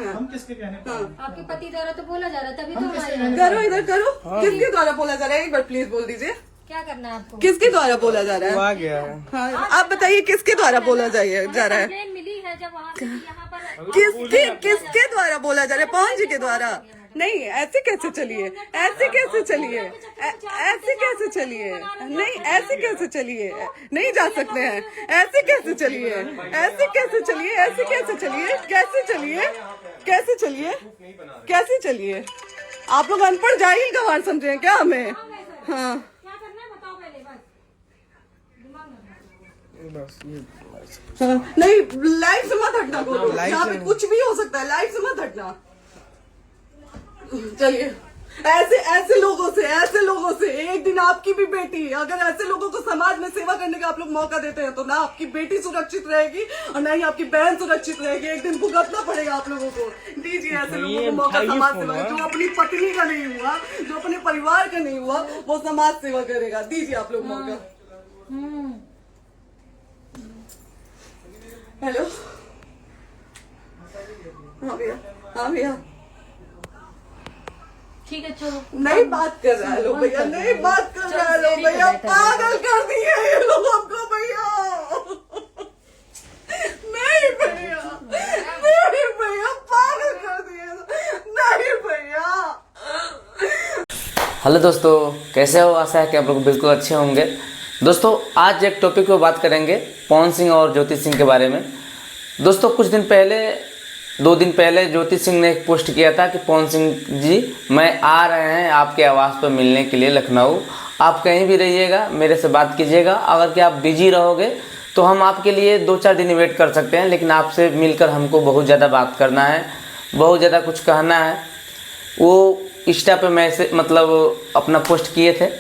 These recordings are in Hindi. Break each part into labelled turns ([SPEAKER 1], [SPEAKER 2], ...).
[SPEAKER 1] हैं?
[SPEAKER 2] हम किसके कहने पर?
[SPEAKER 1] हाँ।
[SPEAKER 3] आपके पति द्वारा तो बोला जा रहा है, तभी तो
[SPEAKER 2] हम
[SPEAKER 3] हमारे
[SPEAKER 2] किसके
[SPEAKER 3] यहाँ
[SPEAKER 1] करो इधर करो। किसके द्वारा बोला जा रहा है? एक बार प्लीज बोल दीजिए,
[SPEAKER 3] क्या करना है आपको?
[SPEAKER 1] किसके द्वारा बोला जा रहा है?
[SPEAKER 4] आ गया है।
[SPEAKER 1] हाँ, आप बताइए किसके द्वारा बोला जा रहा है?
[SPEAKER 3] कंप्लेन मिली है जब वहाँ से यहाँ पर
[SPEAKER 1] किसके द्वारा बोला जा रहा है? पवन जी के द्वारा? नहीं, ऐसे कैसे चलिए, ऐसे कैसे चलिए, ऐसे कैसे चलिए, नहीं ऐसे कैसे चलिए, नहीं जा सकते हैं, ऐसे कैसे चलिए, ऐसे कैसे चलिए, ऐसे कैसे चलिए, कैसे चलिए, कैसे चलिए, कैसे चलिए? आप लोग अनपढ़ जाहिल गंवार समझे हैं क्या हमें? हाँ,
[SPEAKER 3] क्या करना है बताओ पहले, बस दिमाग मत लगाओ।
[SPEAKER 4] बस ये
[SPEAKER 1] हाँ, नहीं लाइफ से मत हटना बोलो,
[SPEAKER 4] लाइफ
[SPEAKER 1] यहाँ
[SPEAKER 4] से
[SPEAKER 1] पे कुछ भी हो सकता है, लाइफ से मत हटना। चलिए, ऐसे लोगों से एक दिन आपकी भी बेटी, अगर ऐसे लोगों को समाज में सेवा करने का आप लोग मौका देते हैं तो ना आपकी बेटी सुरक्षित रहेगी और ना ही आपकी बहन सुरक्षित रहेगी। एक दिन भुगतना पड़ेगा आप लोगों को। दीजिए ऐसे लोगों को मौका समाज सेवा का। जो अपनी पत्नी का नहीं हुआ, जो अपने परिवार का नहीं हुआ, वो समाज सेवा करेगा। दीजिए आप लोग मौका। हेलो, हाँ भैया, हाँ भैया,
[SPEAKER 3] ठीक है चलो।
[SPEAKER 1] नहीं बात कर रहा है लोग भैया, नहीं बात कर रहा है लोग भैया, पागल कर दिए ये लोग हमको भैया। नहीं भैया, नहीं भैया, पागल कर दिए, नहीं भैया।
[SPEAKER 5] हेलो दोस्तों, कैसे हो? आशा है कि आप लोग बिल्कुल अच्छे होंगे। दोस्तों आज एक टॉपिक पे बात करेंगे पवन सिंह और ज्योति सिंह के बारे में। दोस्तों कुछ दिन पहले, 2 दिन पहले ज्योति सिंह ने एक पोस्ट किया था कि पवन सिंह जी मैं आ रहे हैं आपके आवास पर मिलने के लिए लखनऊ, आप कहीं भी रहिएगा मेरे से बात कीजिएगा। अगर कि आप बिजी रहोगे तो हम आपके लिए 2-4 दिन वेट कर सकते हैं, लेकिन आपसे मिलकर हमको बहुत ज़्यादा बात करना है, बहुत ज़्यादा कुछ कहना है। वो इंस्टा पे मैसेज मतलब अपना पोस्ट किए थे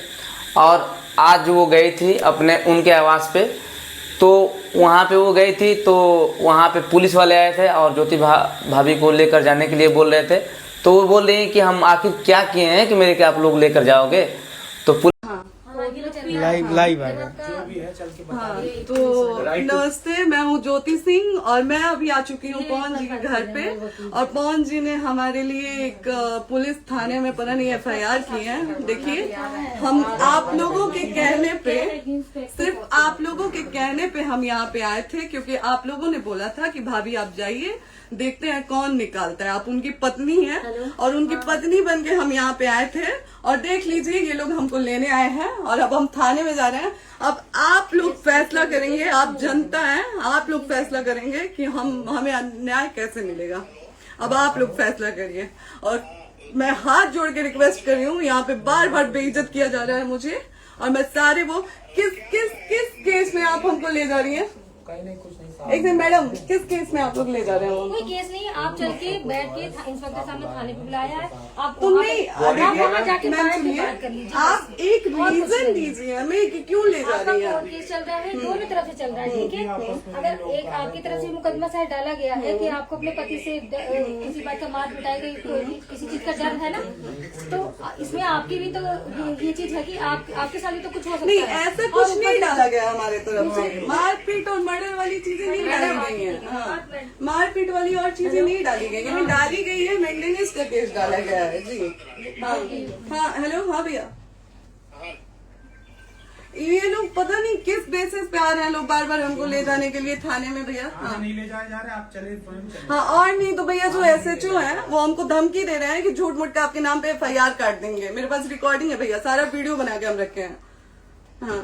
[SPEAKER 5] और आज वो गई थी अपने उनके आवास पे। तो वहाँ पे वो गई थी तो वहाँ पे पुलिस वाले आए थे और ज्योति भाभी को लेकर जाने के लिए बोल रहे थे। तो वो बोल रही हैं कि हम आखिर क्या किए हैं कि मेरे के आप लोग लेकर जाओगे? तो
[SPEAKER 4] लाइव आ गया।
[SPEAKER 2] जो भी है चल के बता।
[SPEAKER 1] हाँ, तो नमस्ते, मैं हूँ ज्योति सिंह और मैं अभी आ चुकी हूँ पवन जी के घर पे। और पवन जी ने हमारे लिए एक पुलिस थाने में पता नहीं FIR की है। देखिए, हम आप लोगों के कहने पे, सिर्फ आप लोगों के कहने पे हम यहाँ पे आए थे, क्योंकि आप लोगों ने बोला था कि भाभी आप जाइए, देखते हैं कौन निकालता है। आप उनकी पत्नी हैं और उनकी पत्नी बन के हम यहाँ पे आए थे। और देख लीजिए ये लोग हमको लेने आए हैं और अब हम थाने में जा रहे हैं। अब आप लोग फैसला करेंगे, आप जनता हैं, आप लोग फैसला करेंगे कि हमें न्याय कैसे मिलेगा। अब आप लोग फैसला करिए। और मैं हाथ जोड़ के रिक्वेस्ट कर रही हूँ, यहाँ पे बार बार बेइज्जत किया जा रहा है मुझे। और मैं सारे वो किस केस में आप हमको ले जा रही हैं? एक दिन मैडम, किस केस में आप लोग ले जा रहे हो?
[SPEAKER 3] कोई केस नहीं है, आप चल के बैठ के इंस्पेक्टर साहब ने थाने पे बुलाया है। आप
[SPEAKER 1] तुम नहीं,
[SPEAKER 3] वहाँ जाके
[SPEAKER 1] मैम
[SPEAKER 3] बात
[SPEAKER 1] सुनिए,
[SPEAKER 3] कर लीजिए।
[SPEAKER 1] आप एक रीजन दीजिए हमें कि क्यों ले जा
[SPEAKER 3] आपका
[SPEAKER 1] रही हैं।
[SPEAKER 3] कोर्ट केस चल रहा है, दोनों तरफ से चल रहा है, ठीक है। अगर एक आपकी तरफ से मुकदमा शायद डाला गया है कि आपको अपने पति से किसी बात का मार पिटाई गई, किसी चीज का डर है ना, तो इसमें आपकी भी तो ये चीज है कि आपके साथ भी तो कुछ हो सकता
[SPEAKER 1] नहीं,
[SPEAKER 3] है।
[SPEAKER 1] ऐसा कुछ नहीं डाला गया हमारे तरफ से। मारपीट और मर्डर वाली चीजें नहीं डाली गई हैं। हाँ, मारपीट वाली और चीजें नहीं डाली गई हैं। डाली गई है मेंटेनेंस का केस डाला गया है जी। हाँ हाँ, हेलो, हाँ भैया, ये लोग पता नहीं किस बेसिस पे आ रहे हैं लोग बार बार हमको ले जाने के लिए थाने में भैया। हाँ,
[SPEAKER 2] नहीं ले जाए जा रहे, आप चले चले।
[SPEAKER 1] हाँ, और नहीं तो भैया जो SHO है वो हमको धमकी दे रहे हैं कि झूठ मूठ के आपके नाम पे FIR काट देंगे। मेरे पास रिकॉर्डिंग है भैया, सारा वीडियो बना के हम रखे हैं। हाँ,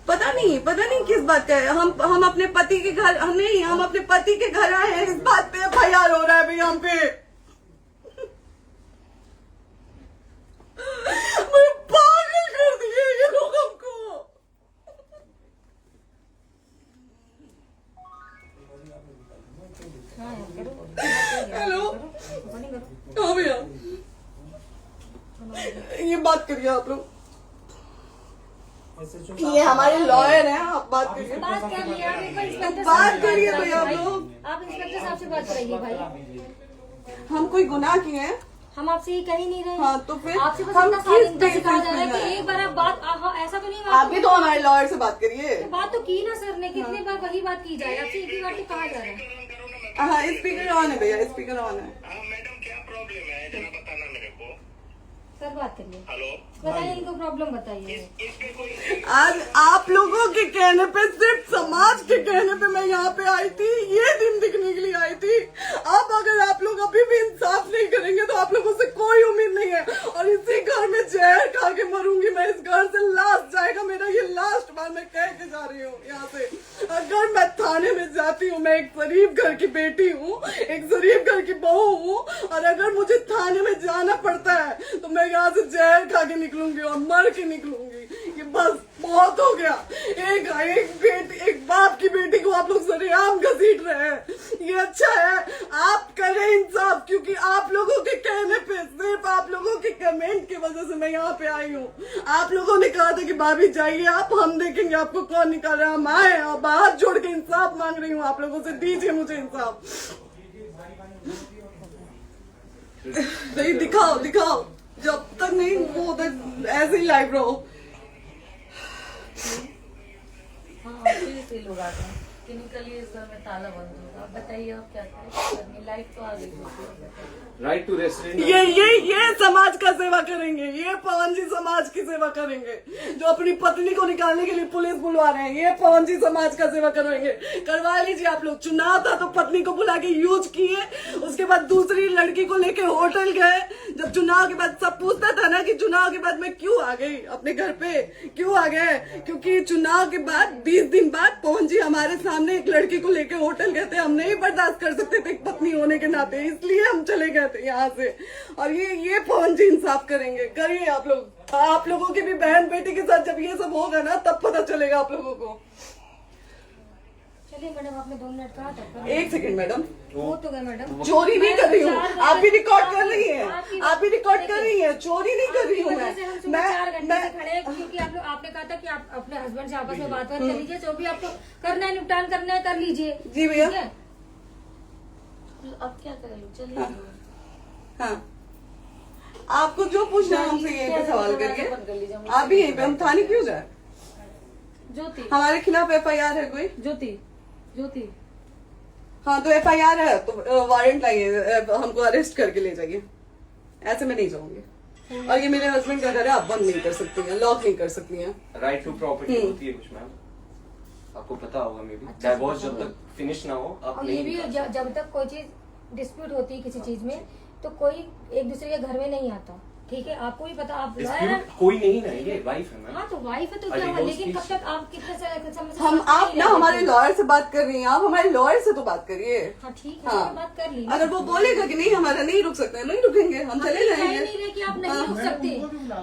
[SPEAKER 1] पता नहीं किस बात का है। हम अपने पति के घर, हम अपने पति के घर आए हैं, इस बात पे FIR हो रहा है भैया हम पे। पागल कर दिए ये लोग हमको। हेलो, हाँ भैया, ये बात करिए आप लोग। ये हमारे लॉयर हैं, आप बात करिए।
[SPEAKER 3] बात कर लिया, आप एक बार इंस्पेक्टर
[SPEAKER 1] बात करिए भैया आप लोग।
[SPEAKER 3] आप इंस्पेक्टर साहब से बात करेंगे भाई।
[SPEAKER 1] हम कोई गुनाह किए हैं?
[SPEAKER 3] हम आपसे ये कह ही नहीं रहे।
[SPEAKER 1] हाँ, तो फिर
[SPEAKER 3] आपसे बस
[SPEAKER 1] हम
[SPEAKER 3] इतना
[SPEAKER 1] किस
[SPEAKER 3] साइलेंस से कहा जा रहा है
[SPEAKER 1] बेसिस
[SPEAKER 3] कि
[SPEAKER 1] पे
[SPEAKER 3] एक बार आप बात ऐसा तो नहीं
[SPEAKER 1] आप भी तो हमारे लॉयर से बात करिए।
[SPEAKER 3] बात तो की ना सर ने, कितने बार वही बात की जाए, आपसे एक ही बार तो कहा जा रहा है।
[SPEAKER 1] हाँ स्पीकर ऑन है भैया, स्पीकर ऑन है।
[SPEAKER 6] हाँ मैडम, क्या प्रॉब्लम है जरा बताना मेरे को।
[SPEAKER 3] सर बात करिए,
[SPEAKER 6] हेलो,
[SPEAKER 3] बताइए इनको प्रॉब्लम बताइए।
[SPEAKER 6] इस पे कोई
[SPEAKER 1] आज आप लोगों के कहने पे, सिर्फ समाज के कहने पे मैं यहाँ पे आई थी, ये दिन दिखने के लिए आई थी। अब अगर आप लोग अभी भी इंसाफ नहीं करेंगे तो आप लोगों से कोई उम्मीद नहीं है, और इसी घर में जहर खा के मरूंगी मैं। इस घर से लास्ट जाएगा मेरा, ये लास्ट बार मैं कह के जा रही हूँ यहाँ से। अगर मैं थाने में जाती हूँ, मैं एक शरीफ घर की बेटी हूँ, एक शरीफ घर की बहू हूँ, और अगर मुझे थाने में जाना पड़ता है तो मैं यहाँ से जहर खा के निकलूंगी और मर के निकलूंगी। ये बस बहुत हो गया। एक बाप की बेटी को आप लोग सरेआम घसीट रहे हैं, ये अच्छा है? आप करें इंसाफ, क्योंकि आप लोगों के कहने पे, सिर्फ आप लोगों के कमेंट की वजह से मैं यहाँ पे आई हूँ। आप लोगों ने कहा था कि भाभी जाइए आप, हम देखेंगे आपको कौन निकाल रहा है। हम आए और हाथ जोड़ के इंसाफ मांग रही हूँ आप लोगों से, दीजिए मुझे इंसाफ। नहीं, दिखाओ जब तक नहीं वो उधर ऐसे ही लाइव रहो।
[SPEAKER 7] हाँ फिर से लोग आते हैं कि निकलिए, इस घर में ताला बंद होगा। आप बताइए आप क्या करें, लाइफ तो आ गई है।
[SPEAKER 8] Right to restaurant.
[SPEAKER 1] ये समाज का सेवा करेंगे, ये पवन जी समाज की सेवा करेंगे, जो अपनी पत्नी को निकालने के लिए पुलिस बुलवा रहे हैं। ये पवन जी समाज का सेवा करेंगे। करवा लीजिए आप लोग। चुनाव था तो पत्नी को बुला के यूज किए, उसके बाद दूसरी लड़की को लेके होटल गए। जब चुनाव के बाद सब पूछता था ना कि चुनाव के बाद मैं क्यों आ गई अपने घर पे, क्यों आ गए, क्योंकि चुनाव के बाद 20 दिन बाद पवन जी हमारे सामने एक लड़की को लेके होटल गए थे। हम नहीं बर्दाश्त कर सकते थे एक पत्नी होने के नाते, इसलिए हम चले गए थे यहाँ से। और ये पवन जी इंसाफ करेंगे। करिए आप लोग। आप लोगों की भी बहन बेटी के साथ जब ये सब होगा ना, तब पता चलेगा आप लोगों को।
[SPEAKER 3] चलिए मैडम, आपने 2 मिनट कहा था।
[SPEAKER 1] 1 सेकंड मैडम,
[SPEAKER 3] हो तो गया मैडम।
[SPEAKER 1] चोरी नहीं कर रही हूँ, आप भी रिकॉर्ड कर रही हैं, आप भी रिकॉर्ड कर रही हैं। चोरी नहीं कर रही हूँ मैं।
[SPEAKER 3] 4 घंटे से खड़े हैं, क्योंकि आपने कहा था कि आप अपने हस्बैंड से आपस में बात कर लीजिए, जो भी आपको करना है, निपटान करना है, कर लीजिए।
[SPEAKER 1] जी भैया।
[SPEAKER 3] ठीक है?
[SPEAKER 7] अब क्या करें, चलिए।
[SPEAKER 1] हाँ, आपको जो पूछना है हमसे यहीं पे सवाल करिए। आप भी यहीं पे, हम थाने क्यों जाए?
[SPEAKER 7] ज्योति,
[SPEAKER 1] हमारे खिलाफ FIR है कोई?
[SPEAKER 7] ज्योति
[SPEAKER 1] हाँ तो FIR है तो वारंट लाइए, हमको अरेस्ट करके ले जाइए। ऐसे मैं नहीं जाऊंगी। और ये मेरे हस्बैंड का घर है, आप बंद नहीं कर सकती हैं, लॉक नहीं कर सकती हैं।
[SPEAKER 8] राइट टू प्रॉपर्टी होती है कुछ मैम, आपको पता होगा। मे बी डाइवोर्स जब तक फिनिश ना हो आप
[SPEAKER 3] और ये
[SPEAKER 8] नहीं
[SPEAKER 3] भी
[SPEAKER 8] निकाल सकते।
[SPEAKER 3] जब तक कोई चीज डिस्प्यूट होती है किसी चीज में, तो कोई एक दूसरे के घर में नहीं आता। ठीक है, आपको भी पता, आप लॉयर हैं।
[SPEAKER 8] Dispute कोई नहीं ना, ये वाइफ है मैम।
[SPEAKER 3] हाँ तो वाइफ है तो क्या हुआ,
[SPEAKER 8] divorce
[SPEAKER 3] लेकिन कब
[SPEAKER 8] case
[SPEAKER 3] तक आप कितने से
[SPEAKER 1] हम आप ना हमारे लॉयर से बात कर रही हैं, आप हमारे लॉयर से तो बात करिए।
[SPEAKER 3] हाँ ठीक है,
[SPEAKER 1] हाँ।
[SPEAKER 3] तो बात कर ली।
[SPEAKER 1] अगर वो बोलेगा कि नहीं हमारा नहीं रुक सकते, नहीं रुकेंगे, हम चले
[SPEAKER 3] कह
[SPEAKER 1] जाएंगे।
[SPEAKER 3] नहीं रहे कि आप नहीं रुक सकते,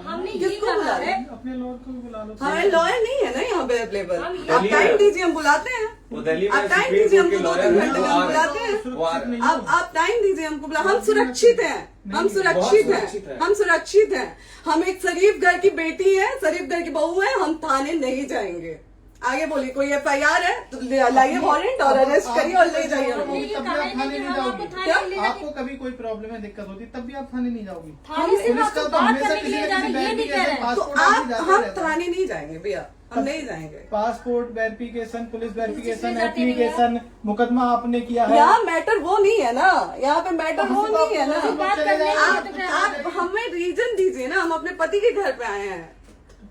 [SPEAKER 3] हमने ये
[SPEAKER 1] किसको बुला
[SPEAKER 3] कहा
[SPEAKER 1] रहे?
[SPEAKER 3] है।
[SPEAKER 2] अपने लॉयर को भी बुला लो।
[SPEAKER 1] हमारे लॉयर नहीं है ना यहाँ पे अवेलेबल।
[SPEAKER 3] हम
[SPEAKER 1] आप
[SPEAKER 8] दिल्ली
[SPEAKER 1] टाइम
[SPEAKER 8] में-
[SPEAKER 1] दीजिए, हम बुलाते हैं।
[SPEAKER 8] वो दिल्ली में
[SPEAKER 1] आप टाइम
[SPEAKER 8] सुप्रीम
[SPEAKER 1] दीजिए
[SPEAKER 8] कोर्ट
[SPEAKER 1] हमको,
[SPEAKER 8] के
[SPEAKER 1] 2-3
[SPEAKER 8] लॉयर
[SPEAKER 1] घंटे में हम बुलाते हैं।
[SPEAKER 8] वो आ रहे हैं।
[SPEAKER 1] आप टाइम दीजिए हमको, हम सुरक्षित हैं, हम सुरक्षित
[SPEAKER 8] सुरक्षित
[SPEAKER 1] हैं,
[SPEAKER 8] है।
[SPEAKER 1] हम सुरक्षित हैं। हम एक शरीफ घर की बेटी है, शरीफ घर की बहू है, हम थाने नहीं जाएंगे। आगे बोलिए, कोई FIR है तो लाइए वारंट और अरेस्ट करिए और ले जाइए हमको।
[SPEAKER 3] ये
[SPEAKER 2] तब भी
[SPEAKER 3] कहा
[SPEAKER 2] आप
[SPEAKER 3] है
[SPEAKER 2] थाने
[SPEAKER 3] कि
[SPEAKER 2] नहीं
[SPEAKER 3] हम आपको
[SPEAKER 2] जाओगी।
[SPEAKER 3] थाने ले
[SPEAKER 2] आपको कभी कोई प्रॉब्लम है, दिक्कत होती, तब भी आप थाने नहीं जाओगी।
[SPEAKER 3] थाने से
[SPEAKER 2] पुलिस
[SPEAKER 3] आपको
[SPEAKER 2] का तो
[SPEAKER 3] बात
[SPEAKER 2] हमेशा
[SPEAKER 3] करने के
[SPEAKER 2] किसी
[SPEAKER 3] लिए
[SPEAKER 2] न
[SPEAKER 3] जा
[SPEAKER 2] किसी
[SPEAKER 3] रहे हैं, ये नहीं कह रहे हैं।
[SPEAKER 1] तो
[SPEAKER 2] पासपोर्ट
[SPEAKER 1] आप
[SPEAKER 2] आदमी जाते
[SPEAKER 1] हम
[SPEAKER 2] रहता है।
[SPEAKER 1] थाने नहीं जाएंगे भैया, हम नहीं जाएंगे।
[SPEAKER 2] पासपोर्ट वेरिफिकेशन, पुलिस वेरिफिकेशन,
[SPEAKER 3] जाते नहीं है।
[SPEAKER 2] एप्लीकेशन, मुकदमा आपने किया है।
[SPEAKER 1] यहाँ मैटर वो नहीं है ना, यहाँ पे मैटर वो नहीं है ना।
[SPEAKER 3] बात करने के लिए तो क्या
[SPEAKER 1] आप हमें रीजन दीजिए ना, हम अपने पति के घर पे आए हैं।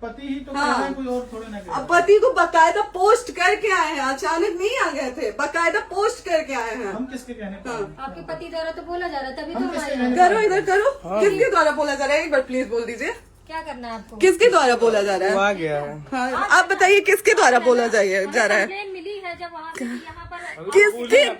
[SPEAKER 2] पति ही तो
[SPEAKER 1] हाँ।
[SPEAKER 2] कह रहे हैं, कोई और थोड़े ना कह रहे
[SPEAKER 1] अब पति को बकायदा पोस्ट करके आए हैं, अचानक नहीं आ गए थे, बकायदा पोस्ट करके आए हैं।
[SPEAKER 2] हम किसके कहने पर हैं?
[SPEAKER 3] आपके पति द्वारा तो बोला जा रहा है, तभी तो
[SPEAKER 2] हम किसके
[SPEAKER 3] हमारे
[SPEAKER 2] कहने
[SPEAKER 1] करो इधर करो, किसके द्वारा बोला जा रहा है? एक बार प्लीज बोल दीजिए,
[SPEAKER 3] क्या करना है आपको?
[SPEAKER 1] किसके द्वारा बोला जा रहा
[SPEAKER 4] वो
[SPEAKER 1] है?
[SPEAKER 4] आ गया है।
[SPEAKER 1] हाँ, आप बताइए किसके द्वारा बोला जा रहा है?
[SPEAKER 3] कंप्लेन मिली है जब वहाँ से यहाँ पर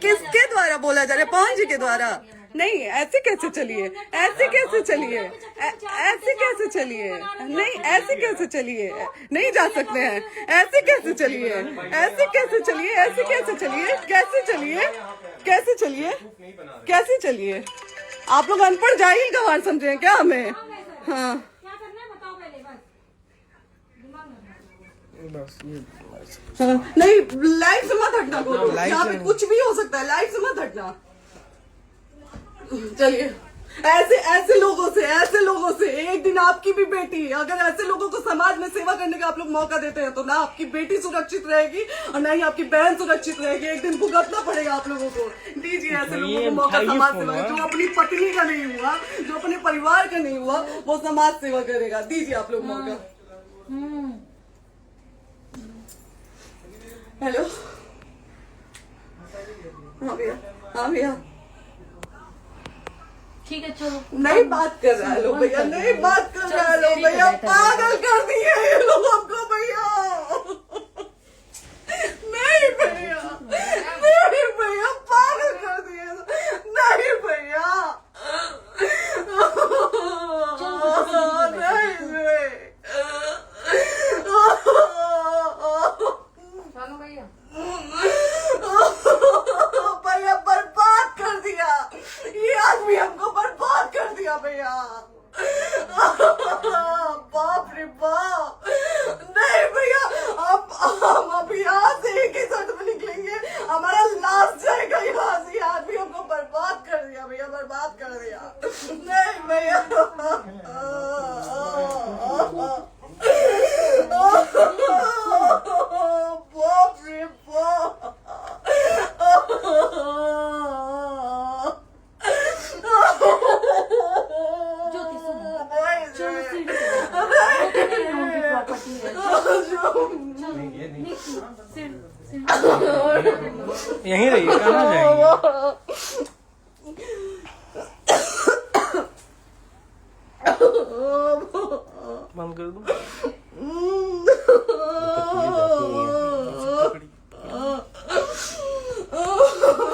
[SPEAKER 1] किसके द्वारा बोला जा रहा है? पवन जी के द्वारा? नहीं, ऐसे कैसे चलिए, ऐसे कैसे चलिए, ऐसे कैसे चलिए, नहीं ऐसे कैसे चलिए, नहीं जा सकते हैं, ऐसे कैसे चलिए, ऐसे कैसे चलिए, ऐसे कैसे चलिए, कैसे चलिए, कैसे चलिए, कैसे चलिए? आप लोग अनपढ़ जाहिल गंवार समझे हैं क्या हमें? हाँ
[SPEAKER 3] क्या करना है बताओ पहले, बस दिमाग में
[SPEAKER 4] बस ये
[SPEAKER 1] हाँ, नहीं लाइफ से मत हटना,
[SPEAKER 4] लाइफ
[SPEAKER 1] यहाँ पे
[SPEAKER 4] से-
[SPEAKER 1] कुछ भी हो सकता है, लाइफ से मत हटना। चलिए ऐसे लोगों से एक दिन आपकी भी बेटी, अगर ऐसे लोगों को समाज में सेवा करने का आप लोग मौका देते हैं तो ना आपकी बेटी सुरक्षित रहेगी और ना ही आपकी बहन सुरक्षित रहेगी। एक दिन भुगतना पड़ेगा आप लोगों को। दीजिए ऐसे लोगों को मौका समाज सेवा का। जो अपनी पत्नी का नहीं हुआ, जो अपने परिवार का नहीं हुआ, वो समाज सेवा करेगा। दीजिए आप लोग मौका। हेलो, हाँ भैया, हाँ भैया,
[SPEAKER 7] ठीक है चलो।
[SPEAKER 1] नहीं बात कर रहा है लोग भैया, नहीं बात कर रहा है लोग भैया, पागल कर दिए ये लोग हमको भैया। नहीं भैया, नहीं भैया, पागल कर दिए। नहीं भैया, नहीं
[SPEAKER 7] चलो भैया।
[SPEAKER 1] भैया बर्बाद कर दिया ये आदमी, हमको बर्बाद कर दिया भैया। बाप रे बाप, नहीं भैया, हम अभी यहाँ से एक ही शर्त में निकलेंगे, हमारा लास्ट जाएगा यहाँ से। ये आदमी हमको बर्बाद कर दिया भैया, बर्बाद कर दिया। नहीं भैया, बाप रे बाप।
[SPEAKER 3] ज्योति सुनो,
[SPEAKER 4] यहीं रहिए, कहाँ जाएंगे? बंद कर दो।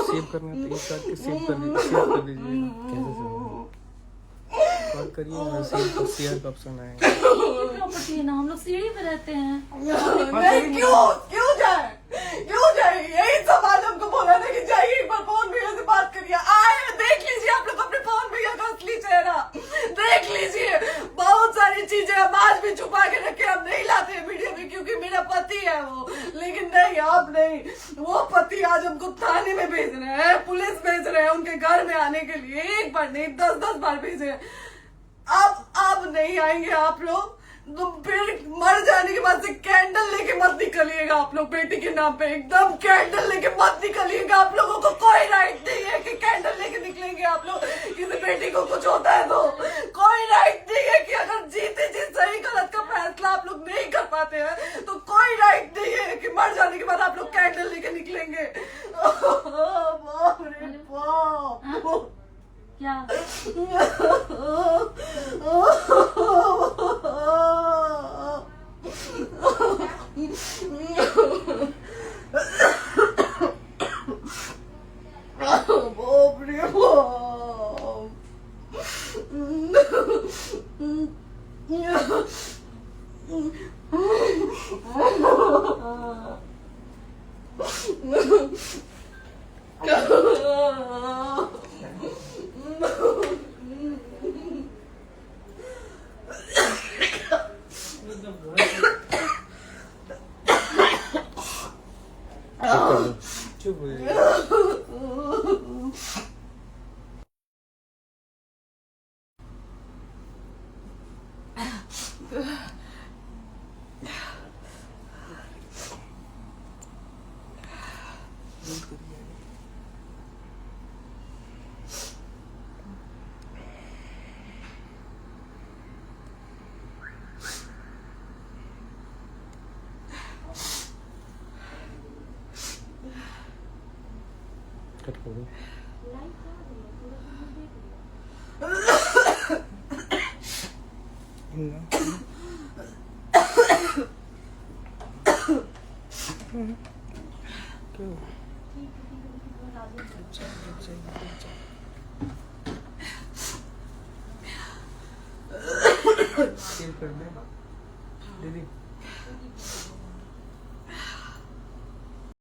[SPEAKER 4] सेव करना तो इस बात के सेव कर दीजिए। बात करिए, सेव शेयर का ऑप्शन आएगा।
[SPEAKER 7] प्रॉपर्टी है ना, हम लोग सीढ़ी पे रहते हैं।
[SPEAKER 1] नहीं, क्यों जाए? यही समाज हमको बोला था कि जाइए एक बार पवन भैया से बात करिए। आए, देख लीजिए आप लोग अपने पवन भैया का असली चेहरा, देख लीजिए। बहुत सारी चीजें हम आज भी छुपा के रखे, हम नहीं लाते हैं वीडियो में क्योंकि मेरा पति है वो। लेकिन नहीं, आप नहीं, वो पति आज हमको थाने में भेज रहे हैं, पुलिस भेज रहे हैं उनके घर में आने के लिए। एक बार नहीं, 10-10 बार भेजे। अब नहीं आएंगे आप लोग तो फिर मर जाने के बाद से कैंडल लेके मत निकलिएगा आप लोग बेटी के नाम पे। एकदम कैंडल लेके मत निकलिएगा। आप लोगों को कोई राइट नहीं है कि कैंडल लेके निकलेंगे आप लोग। किसी बेटी को कुछ होता है तो कोई राइट नहीं है कि अगर जीते जी सही गलत का फैसला आप लोग नहीं कर पाते हैं तो कोई राइट नहीं है कि मर जाने के बाद आप लोग कैंडल लेके निकलेंगे। बाप रे बाप,
[SPEAKER 7] क्या
[SPEAKER 1] बाप रे
[SPEAKER 4] चुप हो जाइए। कट कर दो। सेव कर दे दीदी।